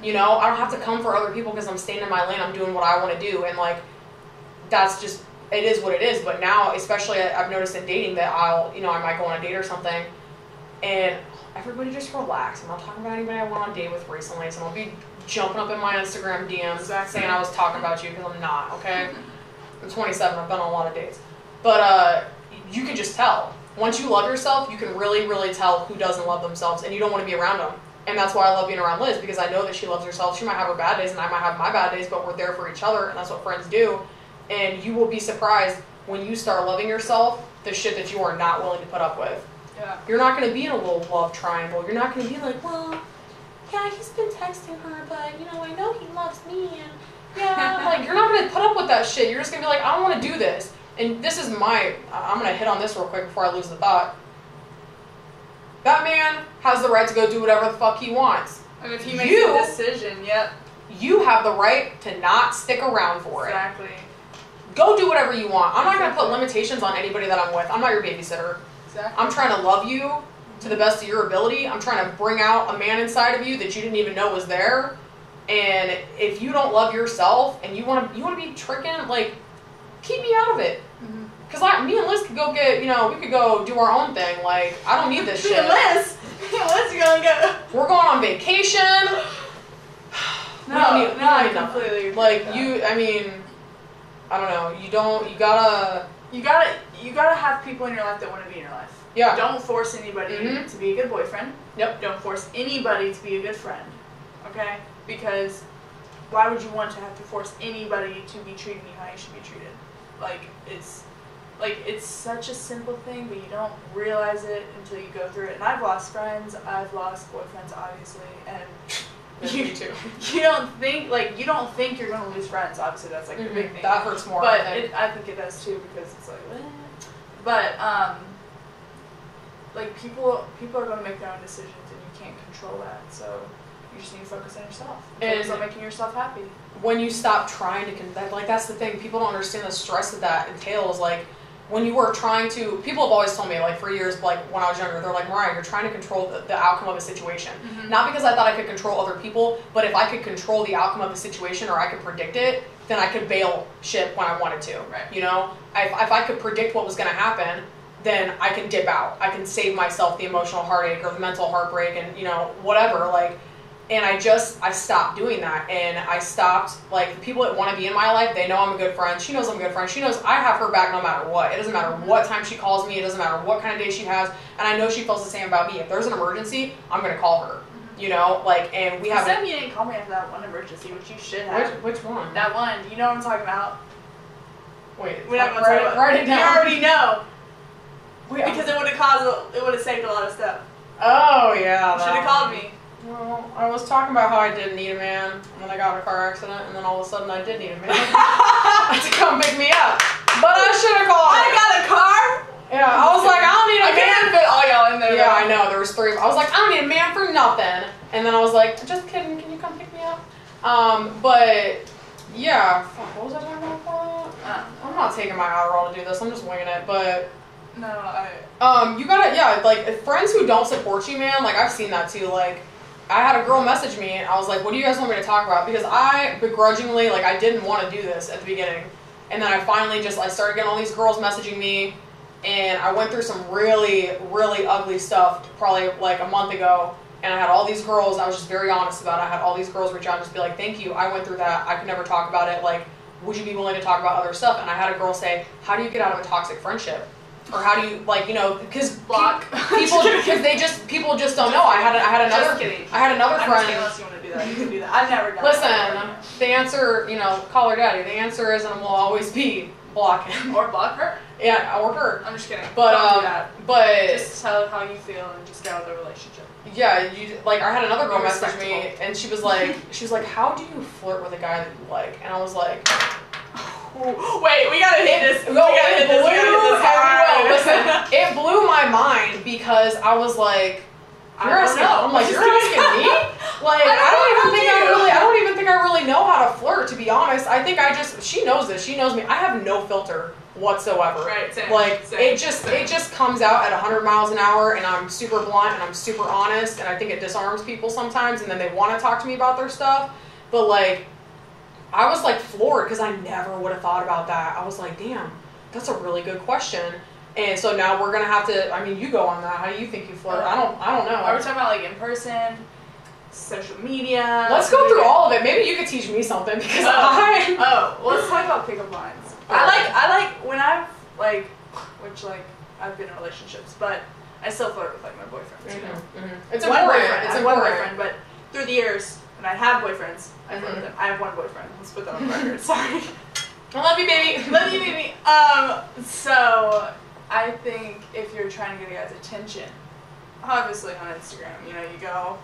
You know, I don't have to come for other people because I'm staying in my lane. I'm doing what I want to do. And like, that's just, it is what it is. But now, especially I've noticed in dating that I might go on a date or something and everybody just relax. I'm not talking about anybody I went on a date with recently, so I won't be jumping up in my Instagram DMs saying I was talking about you, because I'm not, okay? I'm 27, I've been on a lot of dates. But you can just tell. Once you love yourself, you can really, really tell who doesn't love themselves, and you don't want to be around them. And that's why I love being around Liz, because I know that she loves herself. She might have her bad days, and I might have my bad days, but we're there for each other, and that's what friends do. And you will be surprised when you start loving yourself, the shit that you are not willing to put up with. Yeah. You're not going to be in a little love triangle. You're not going to be like, well, yeah, he's been texting her, but, you know, I know he loves me, and yeah, like, you're not going to put up with that shit. You're just going to be like, I don't want to do this. And this is I'm going to hit on this real quick before I lose the thought. That man has the right to go do whatever the fuck he wants. And if he makes a decision, you have the right to not stick around for it. Exactly. Go do whatever you want. I'm not going to put limitations on anybody that I'm with. I'm not your babysitter. Exactly. I'm trying to love you to the best of your ability. I'm trying to bring out a man inside of you that you didn't even know was there. And if you don't love yourself and you want to be tricking, like, keep me out of it. Mm-hmm. Cause me and Liz could go get, we could go do our own thing. Like, I don't need this shit. Liz, you're gonna go. We're going on vacation. I completely agree like with you. that. I mean, I don't know. You gotta have people in your life that want to be in your life. Yeah. Don't force anybody to be a good boyfriend. Yep. Don't force anybody to be a good friend. Okay? Because why would you want to have to force anybody to be treating you how you should be treated? It's such a simple thing, but you don't realize it until you go through it. And I've lost friends, I've lost boyfriends, obviously, and me too. You don't think you're gonna lose friends. Obviously, that's like the big thing. That hurts more. But I think it does too, because it's like, but people are gonna make their own decisions, and you can't control that. So you just need to focus on yourself. Focus on making yourself happy. When you stop trying to that's the thing. People don't understand the stress that entails. Like, when you were trying to, people have always told me, like, for years, like, when I was younger, they're like, Mariah, you're trying to control the outcome of a situation. Mm-hmm. Not because I thought I could control other people, but if I could control the outcome of the situation, or I could predict it, then I could bail ship when I wanted to. Right. If I could predict what was going to happen, then I can dip out. I can save myself the emotional heartache or the mental heartbreak and, whatever, like. And I stopped doing that, and I stopped, like, the people that want to be in my life, they know I'm a good friend. She knows I'm a good friend. She knows I have her back no matter what. It doesn't matter what time she calls me. It doesn't matter what kind of day she has. And I know she feels the same about me. If there's an emergency, I'm going to call her, and we have. Except you didn't call me after that one emergency, which you should have. Which one? That one. You know what I'm talking about? Wait. We're not going to talk about write it down. You already know. Wait, because it would have saved a lot of stuff. Oh, yeah. You should have called me. Well, I was talking about how I didn't need a man, and then I got in a car accident, and then all of a sudden I did need a man to come pick me up. But I should have called. I got a car? Yeah, I was like, I don't need a man. I couldn't fit all y'all in there. Yeah, I know, there was 3 of us. I was like, I don't need a man for nothing. And then I was like, just kidding, can you come pick me up? But, yeah, fuck, what was I talking about? I'm not taking my Adderall to do this, I'm just winging it, but... No, you gotta, like, friends who don't support you, man, like, I've seen that too, like... I had a girl message me, and I was like, what do you guys want me to talk about? Because I begrudgingly, like, I didn't want to do this at the beginning. And then I finally I started getting all these girls messaging me, and I went through some really, really ugly stuff probably, like, a month ago. And I had all these girls, I was just very honest about it. I had all these girls reach out and just be like, thank you, I went through that. I could never talk about it. Like, would you be willing to talk about other stuff? And I had a girl say, how do you get out of a toxic friendship? Or how do you, like, because people just don't know. I had another friend. Unless you want to do that, you can do that. I've never done that. Listen, the answer, call her daddy. The answer is and will always be block him. Or block her. Yeah, or her. I'm just kidding. But don't do that. But just tell how you feel and just get out of the relationship. Yeah, I had another girl message me, and she was like, how do you flirt with a guy that you like? And I was like. Wait, we gotta hit this. Listen, it blew my mind because I was like, you're asking me? Like, I don't even think I really know how to flirt, to be honest. I think she knows this. She knows me. I have no filter whatsoever. Right, same. Like, same, it just comes out at 100 miles an hour, and I'm super blunt, and I'm super honest, and I think it disarms people sometimes, and then they want to talk to me about their stuff. But, like, I was, like, floored because I never would have thought about that. I was like, damn, that's a really good question. And so now we're going to have to, you go on that. How do you think you flirt? I don't know. Are we talking about, like, in person, social media? Let's go through all of it. Maybe you could teach me something because let's talk about pickup lines. I like when I've, like, I've been in relationships, but I still flirt with, like, my boyfriends, you know? Mm-hmm. It's important. One boyfriend, but through the years, when I have boyfriends, I flirt with them. I have one boyfriend. Let's put that on the record. Sorry. I love you, baby. Love you, baby. So I think if you're trying to get a guy's attention, obviously on Instagram, you go,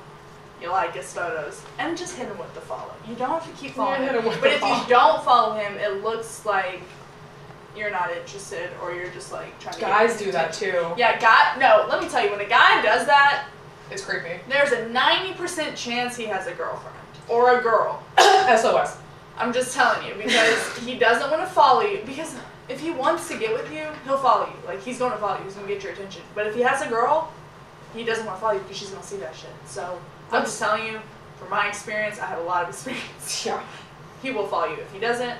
you like his photos, and just hit him with the follow. You don't have to keep following him. But if you don't follow him, it looks like you're not interested, or you're just like trying to. Guys do that too. Yeah, no. Let me tell you, when a guy does that, it's creepy. There's a 90% chance he has a girlfriend or a girl. SOS. I'm just telling you, because he doesn't want to follow you. Because if he wants to get with you, he'll follow you. Like, he's going to follow you. He's going to get your attention. But if he has a girl, he doesn't want to follow you because she's going to see that shit. So I'm just telling you, from my experience, I have a lot of experience. Yeah. He will follow you. If he doesn't,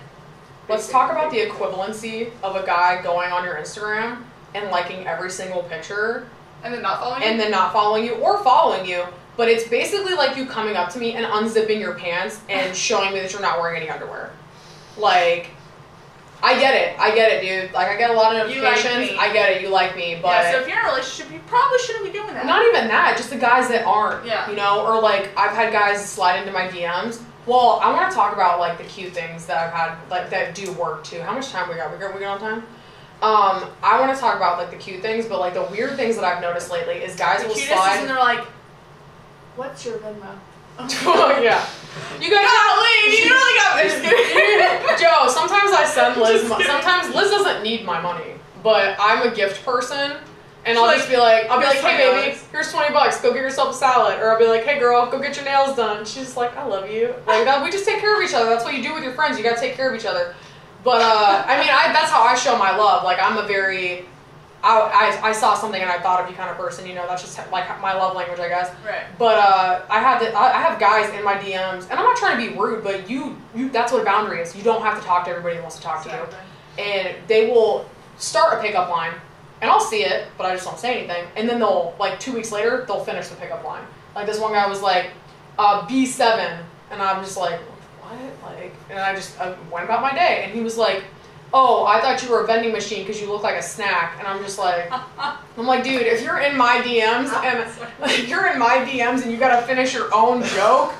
Let's talk about the equivalency of a guy going on your Instagram and liking every single picture. And then not following you? And then not following you or following you. But it's basically like you coming up to me and unzipping your pants and showing me that you're not wearing any underwear. Like, I get it, dude. Like, I get a lot of notifications. You like me. I get it, you like me, but... Yeah, so if you're in a relationship, you probably shouldn't be doing that. Not even that, just the guys that aren't, yeah. You know? Or, like, I've had guys slide into my DMs. Well, I want to talk about, like, the cute things that I've had, like, that do work, too. How much time we got? We got on time? I want to talk about, like, the cute things, but, like, the weird things that I've noticed lately is guys will slide... and they're like, what's your Venmo? Oh, yeah. You guys... Golly, you really got me. Joe, sometimes I send Liz... Sometimes Liz doesn't need my money, but I'm a gift person, and I'll just be like, hey, baby, here's $20, go get yourself a salad. Or I'll be like, hey, girl, go get your nails done. She's like, I love you. Like, that, we just take care of each other. That's what you do with your friends. You gotta take care of each other. But, I mean, that's how I show my love. Like, I'm a very... I saw something and I thought of you kind of person, you know, that's just like my love language, I guess. Right. But I have guys in my DMs, and I'm not trying to be rude, but you that's what a boundary is. You don't have to talk to everybody who wants to talk to you. And they will start a pickup line, and I'll see it, but I just don't say anything. And then they'll, like 2 weeks later, they'll finish the pickup line. Like this one guy was like, B7, and I'm just like, what? Like, and I went about my day, and he was like, oh, I thought you were a vending machine because you look like a snack. And I'm just like, dude, if you're in my DMs and you gotta finish your own joke,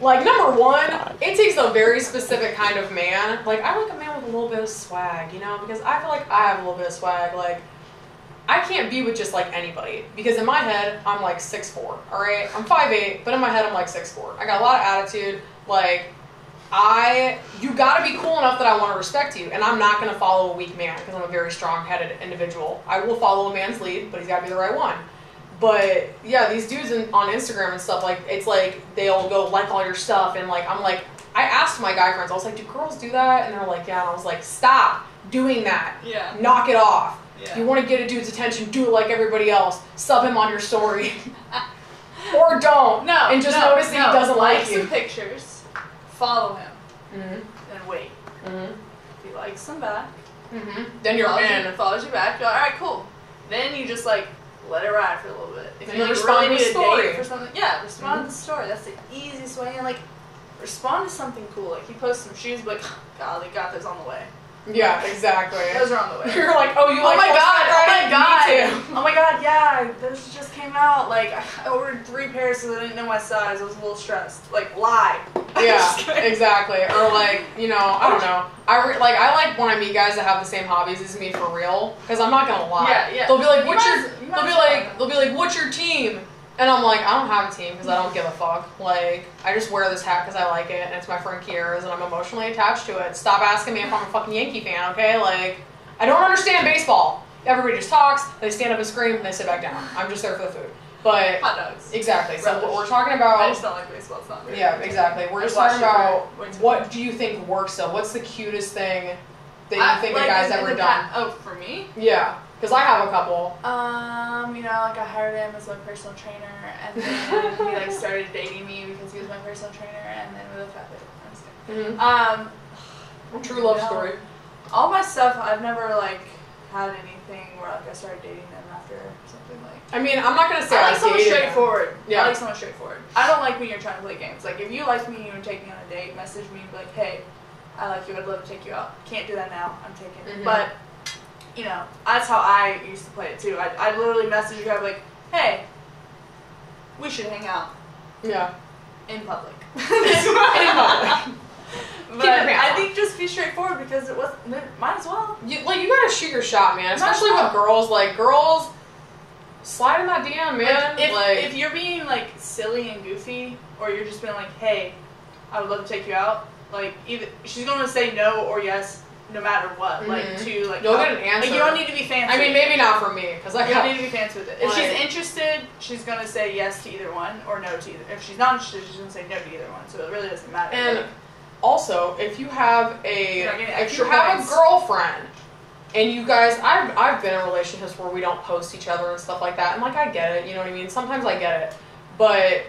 like, number one, it takes a very specific kind of man. Like, I like a man with a little bit of swag, you know, because I feel like I have a little bit of swag. Like, I can't be with just like anybody because in my head, I'm like 6'4", all right? I'm 5'8", but in my head, I'm like 6'4". I got a lot of attitude, like, you gotta be cool enough that I want to respect you, and I'm not gonna follow a weak man because I'm a very strong-headed individual. I will follow a man's lead, but he's gotta be the right one. But yeah, these dudes on Instagram and stuff, like, it's like they'll go like all your stuff, and like I'm like, I asked my guy friends, I was like, do girls do that? And they're like, yeah. And I was like, stop doing that. Yeah. Knock it off. Yeah. If you want to get a dude's attention, do it like everybody else. Sub him on your story, or don't. No. And just notice that he doesn't like you. Some pictures. Follow him, mm-hmm. and wait. Mm-hmm. If he likes them back, then you're in. Follows you back. You're like, all right, cool. Then you just like let it ride for a little bit. If then you like, respond really to need the a story date for something, yeah, respond to the story. That's the easiest way. And like, respond to something cool. Like he posts some shoes, but like, golly, got those on the way. Yeah, exactly. Those are on the way. You're like, oh, you like oh my god, Me too. oh my god, yeah, those just came out. Like, I ordered 3 pairs because I didn't know my size. I was a little stressed. Like, lie. Yeah, exactly. Or like, you know, I don't know. I like when I meet guys that have the same hobbies as me for real, because I'm not gonna lie. Yeah. They'll be like, they'll be like, what's your team? And I'm like, I don't have a team because I don't give a fuck. Like, I just wear this hat because I like it, and it's my friend Kiera's, and I'm emotionally attached to it. Stop asking me if I'm a fucking Yankee fan, okay? Like, I don't understand baseball. Everybody just talks, they stand up and scream, and they sit back down. I'm just there for the food. But hot dogs. Exactly. So Relish. what we're talking about. I just don't like baseball. It's not very Yeah, exactly. We're just talking about what do you think works though? What's the cutest thing that you think a guy's ever done? Oh, for me? Yeah, because I have a couple. You know, like I hired him as my personal trainer, and then he like started dating me because he was my personal trainer, and then we looked at it. True love story. All my stuff, I've never like had anything where like I started dating them after something like. I mean, I'm not gonna say I like someone straightforward. Yeah. I like someone straightforward. I don't like when you're trying to play games. Like if you like me, you would take me on a date, message me, and be like, hey, I like you. I'd love to take you out. Can't do that now. I'm taken. But you know, that's how I used to play it too. I'd literally message you, I'd be like, hey, we should hang out. Yeah. In public. In public. But I think just be straightforward because it was might as well. You gotta shoot your shot, man. Especially with girls. Like girls, slide in that DM, man. If you're being like silly and goofy, or you're just being like, hey, I would love to take you out. Like either she's gonna say no or yes, no matter what. Like to like you'll get an answer. Like you don't need to be fancy. I mean, maybe not for me because you don't need to be fancy with it. If she's interested, she's gonna say yes to either one or no to either. If she's not interested, she's gonna say no to either one. So it really doesn't matter. And also, if you have a girlfriend and you guys, I've been in relationships where we don't post each other and stuff like that, and like I get it, you know what I mean? Sometimes I get it, but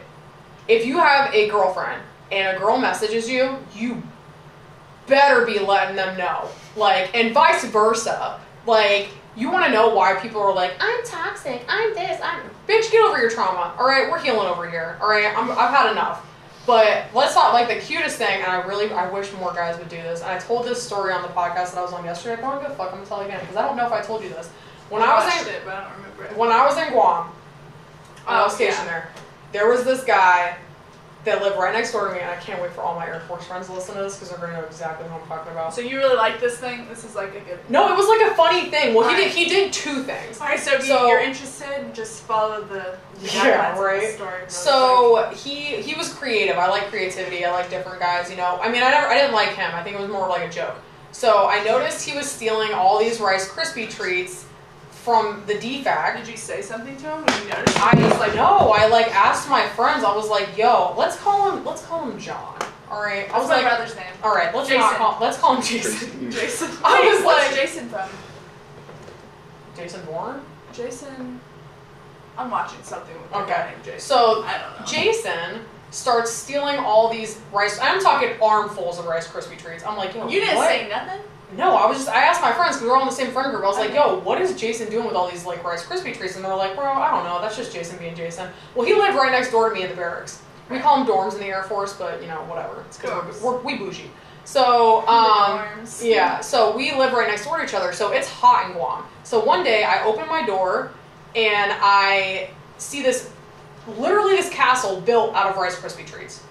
if you have a girlfriend and a girl messages you, you better be letting them know. Like, and vice versa. Like, you want to know why people are like, I'm toxic, I'm this, bitch, get over your trauma. All right, we're healing over here. All right, I've had enough. But let's talk, like, the cutest thing, and I wish more guys would do this. And I told this story on the podcast that I was on yesterday. If I don't give a fuck, I'm gonna tell you again, because I don't know if I told you this. When I was in Guam, I was stationed there. There was this guy that lived right next door to me, and I can't wait for all my Air Force friends to listen to this because they're gonna know exactly what I'm talking about. So you really like this thing? This is like a good. No, it was like a funny thing. Well, he did two things. Alright, so if you're interested, just follow the yeah, right. The story really so quick. he was creative. I like creativity. I like different guys. You know, I mean, I didn't like him. I think it was more like a joke. So I noticed he was stealing all these Rice Krispie treats from the DFAC. Did you say something to him when you noticed? I was like, no. I like asked my friends. I was like, yo, let's call him John. All right. That's my brother's name. All right, let's call him Jason. Jason. I was What's like, Jason from? Jason Bourne. Jason. I'm watching something with a Okay. guy named Jason. So I don't know. Jason starts stealing all these Rice. I'm talking armfuls of Rice Krispie treats. I'm like, yo, you didn't what? say nothing. No, I asked my friends because we were all in the same friend group. I was like, yo, what is Jason doing with all these like Rice Krispie treats? And they're like, bro, I don't know. That's just Jason being Jason. Well, he lived right next door to me in the barracks. We call them dorms in the Air Force, but you know, whatever. It's because we bougie. So, yeah. So we live right next door to each other. So it's hot in Guam. So one day I open my door and I see literally this castle built out of Rice Krispie treats.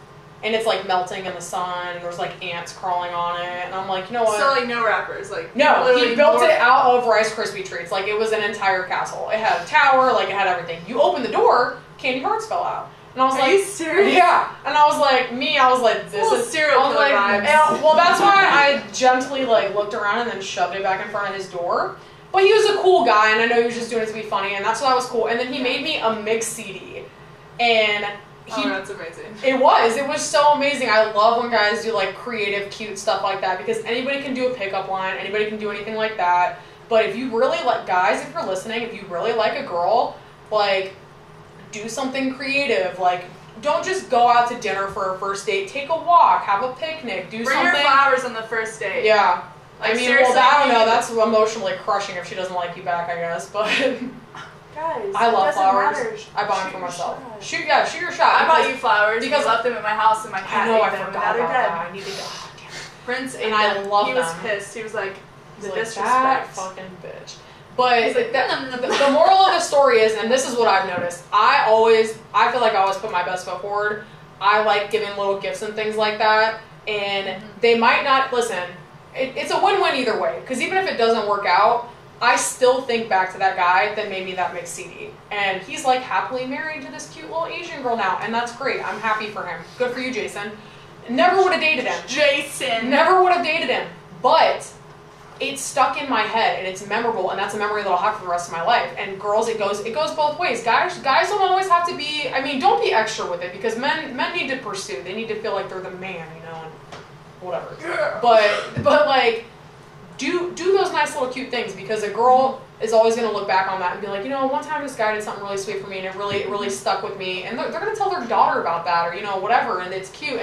And it's like melting in the sun, and there's like ants crawling on it, and I'm like, you know what? So like no wrappers, like no, he built it out of Rice Krispie treats, like it was an entire castle. It had a tower, like it had everything. You open the door, candy hearts fell out, and I was like, are you serious? Yeah, and I was like, this is serial killer vibes. Well, that's why I gently like looked around and then shoved it back in front of his door. But he was a cool guy, and I know he was just doing it to be funny, and that's why that was cool. And then he made me a mix CD, and. That's amazing. It was so amazing. I love when guys do like creative, cute stuff like that because anybody can do a pickup line, anybody can do anything like that. But if you really like, guys, if you're listening, if you really like a girl, like, do something creative. Like, don't just go out to dinner for a first date. Take a walk, have a picnic, do something. Bring your flowers on the first date. Yeah. Like, I mean, well, I don't know. That's emotionally crushing if she doesn't like you back, I guess. But guys, I love flowers. Matter. I buy them for myself. Shoot your shot. I bought you flowers because I left them at my house and my cat I know, ate I them. forgot Now about they're dead. that. I need to go. Oh, damn it. Prince ate and them. I love he them. was pissed. He was like, the like, disrespect. that fucking bitch. But like, the moral of the story is, and this is what I've noticed, I feel like I always put my best foot forward. I like giving little gifts and things like that. And they might not, listen, it's a win-win either way. Because even if it doesn't work out, I still think back to that guy that made me that mix CD. And he's like happily married to this cute little Asian girl now. And that's great. I'm happy for him. Good for you, Jason. Never would have dated him. Jason. Never would have dated him. But it's stuck in my head and it's memorable, and that's a memory that I'll have for the rest of my life. And girls, it goes both ways. Guys don't always have to be, I mean, don't be extra with it because men need to pursue. They need to feel like they're the man, you know, and whatever. Yeah. But like, do those nice little cute things because a girl is always going to look back on that and be like, you know, one time this guy did something really sweet for me and it really stuck with me. And they're going to tell their daughter about that or, you know, whatever, and it's cute.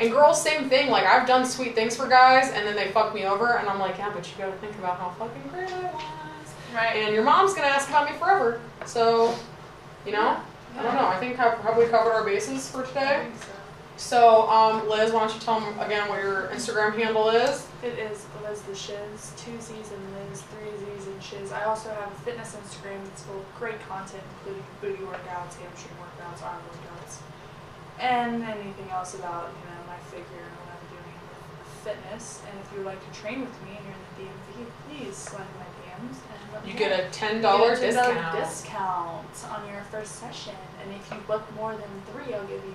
And girls, same thing. Like, I've done sweet things for guys, and then they fuck me over, and I'm like, yeah, but you gotta think about how fucking great I was. Right. And your mom's gonna ask about me forever. So, you know? Yeah. I don't know. I think have we covered our bases for today? I think so. So, Liz, why don't you tell them again what your Instagram handle is? It is Liz the Shiz, 2 Z's and Liz, 3 Z's and Shiz. I also have a fitness Instagram that's full of great content, including booty workouts, hamstring workouts, arm workouts, and anything else about, you know, my figure and what I'm doing with fitness. And if you would like to train with me and you're in the DMV, please slide my DMs and let me You know. get a $10 discount on your first session. And if you book more than 3, I'll give you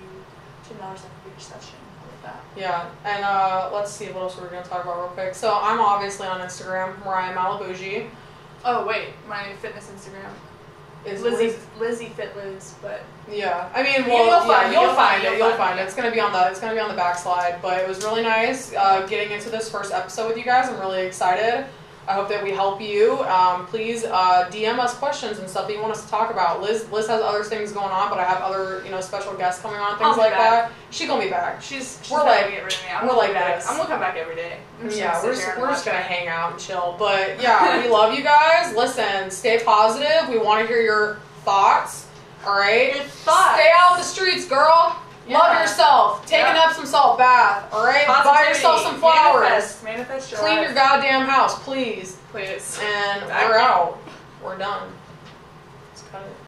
$10 off each session with that. Yeah, and let's see what else we're going to talk about real quick. So I'm obviously on Instagram, Mariah Malabuji. Oh wait, my fitness Instagram Is Lizzie Fit Liz, but yeah, I mean, you'll find it. It's gonna be on the backslide. But it was really nice getting into this first episode with you guys. I'm really excited. I hope that we help you. Please DM us questions and stuff that you want us to talk about. Liz has other things going on, but I have other special guests coming on, things like that. She gonna be back. She's we're not like gonna get rid of me. we're like this. I'm gonna come back every day. Yeah, we're just gonna hang out and chill. But yeah, we love you guys. Listen, stay positive. We want to hear your thoughts. All right. Your thoughts. Stay out the streets, girl. Yeah. Love yourself. Take an Epsom salt bath. All right. Buy yourself some flowers. Manifest your Clean life. your goddamn house, please. Please. And we're out. We're done. Let's cut it.